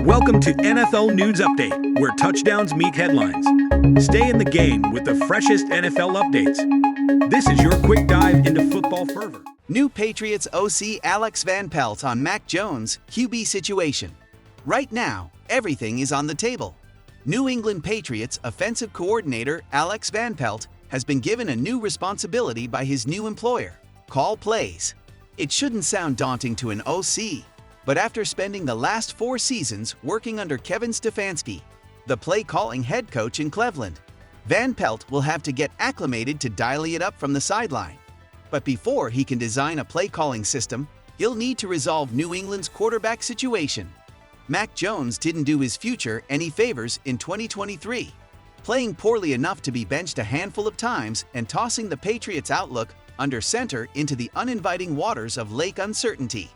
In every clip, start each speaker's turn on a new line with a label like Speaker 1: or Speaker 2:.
Speaker 1: Welcome to NFL News Update, where touchdowns meet headlines. Stay in the game with the freshest NFL updates. This is your quick dive into football fervor.
Speaker 2: New Patriots OC Alex Van Pelt on Mac Jones' QB situation. Right now, everything is on the table. New England Patriots offensive coordinator Alex Van Pelt has been given a new responsibility by his new employer: call plays. It shouldn't sound daunting to an OC, but after spending the last 4 seasons working under Kevin Stefanski, the play-calling head coach in Cleveland, Van Pelt will have to get acclimated to dialing it up from the sideline. But before he can design a play-calling system, he'll need to resolve New England's quarterback situation. Mac Jones didn't do his future any favors in 2023, playing poorly enough to be benched a handful of times and tossing the Patriots' outlook under center into the uninviting waters of Lake Uncertainty.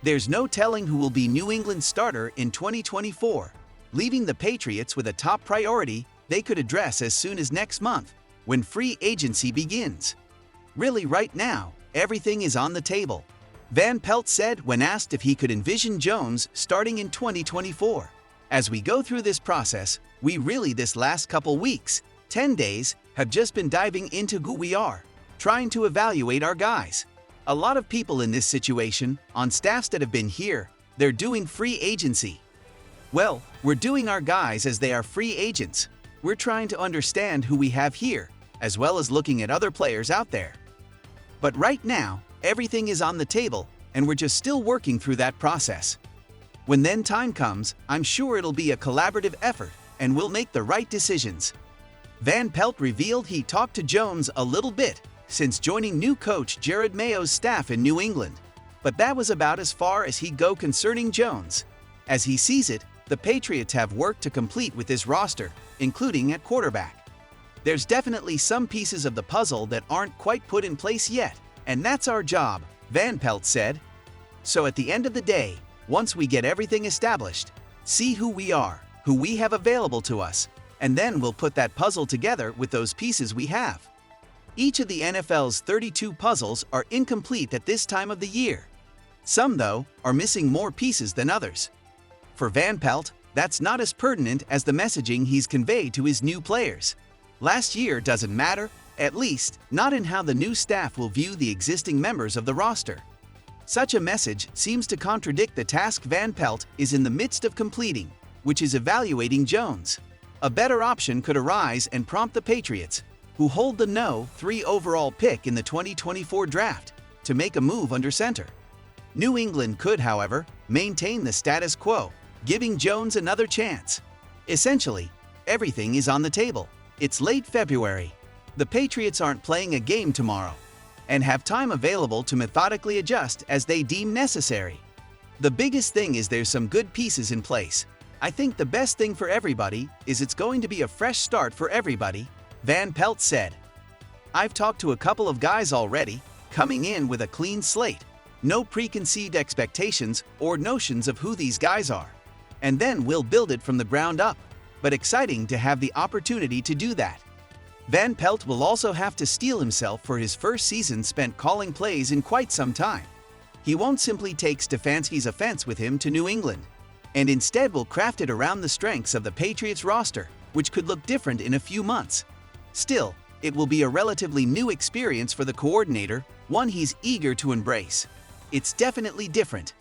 Speaker 2: There's no telling who will be New England's starter in 2024, leaving the Patriots with a top priority they could address as soon as next month, when free agency begins. Really, right now, everything is on the table, Van Pelt said when asked if he could envision Jones starting in 2024. As we go through this process, we really this last couple weeks, 10 days, have just been diving into who we are, trying to evaluate our guys. A lot of people in this situation, on staffs that have been here, they're doing free agency. Well, we're doing our guys as they are free agents. We're trying to understand who we have here, as well as looking at other players out there. But right now, everything is on the table, and we're just still working through that process. When then time comes, I'm sure it'll be a collaborative effort, and we'll make the right decisions. Van Pelt revealed he talked to Jones a little bit since joining new coach Jerod Mayo's staff in New England, but that was about as far as he'd go concerning Jones. As he sees it, the Patriots have work to complete with this roster, including at quarterback. There's definitely some pieces of the puzzle that aren't quite put in place yet, and that's our job, Van Pelt said. So at the end of the day, once we get everything established, see who we are, who we have available to us, and then we'll put that puzzle together with those pieces we have. Each of the NFL's 32 puzzles are incomplete at this time of the year. Some, though, are missing more pieces than others. For Van Pelt, that's not as pertinent as the messaging he's conveyed to his new players. Last year doesn't matter, at least not in how the new staff will view the existing members of the roster. Such a message seems to contradict the task Van Pelt is in the midst of completing, which is evaluating Jones. A better option could arise and prompt the Patriots, who hold the No. 3 overall pick in the 2024 draft, to make a move under center. New England could, however, maintain the status quo, giving Jones another chance. Essentially, everything is on the table. It's late February. The Patriots aren't playing a game tomorrow, and have time available to methodically adjust as they deem necessary. The biggest thing is there's some good pieces in place. I think the best thing for everybody is it's going to be a fresh start for everybody, Van Pelt said. I've talked to a couple of guys already, coming in with a clean slate, no preconceived expectations or notions of who these guys are. And then we'll build it from the ground up, but exciting to have the opportunity to do that. Van Pelt will also have to steel himself for his first season spent calling plays in quite some time. He won't simply take Stefanski's offense with him to New England, and instead will craft it around the strengths of the Patriots roster, which could look different in a few months. Still, it will be a relatively new experience for the coordinator, one he's eager to embrace. It's definitely different.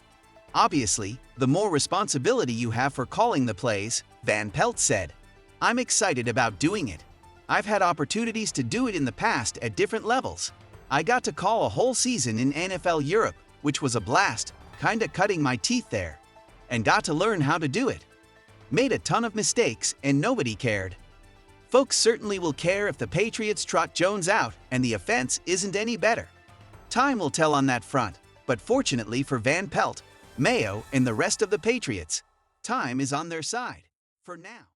Speaker 2: Obviously, the more responsibility you have for calling the plays, Van Pelt said. I'm excited about doing it. I've had opportunities to do it in the past at different levels. I got to call a whole season in NFL Europe, which was a blast, kinda cutting my teeth there, and got to learn how to do it. Made a ton of mistakes and nobody cared. Folks certainly will care if the Patriots trot Jones out and the offense isn't any better. Time will tell on that front, but fortunately for Van Pelt, Mayo, and the rest of the Patriots, time is on their side. For now.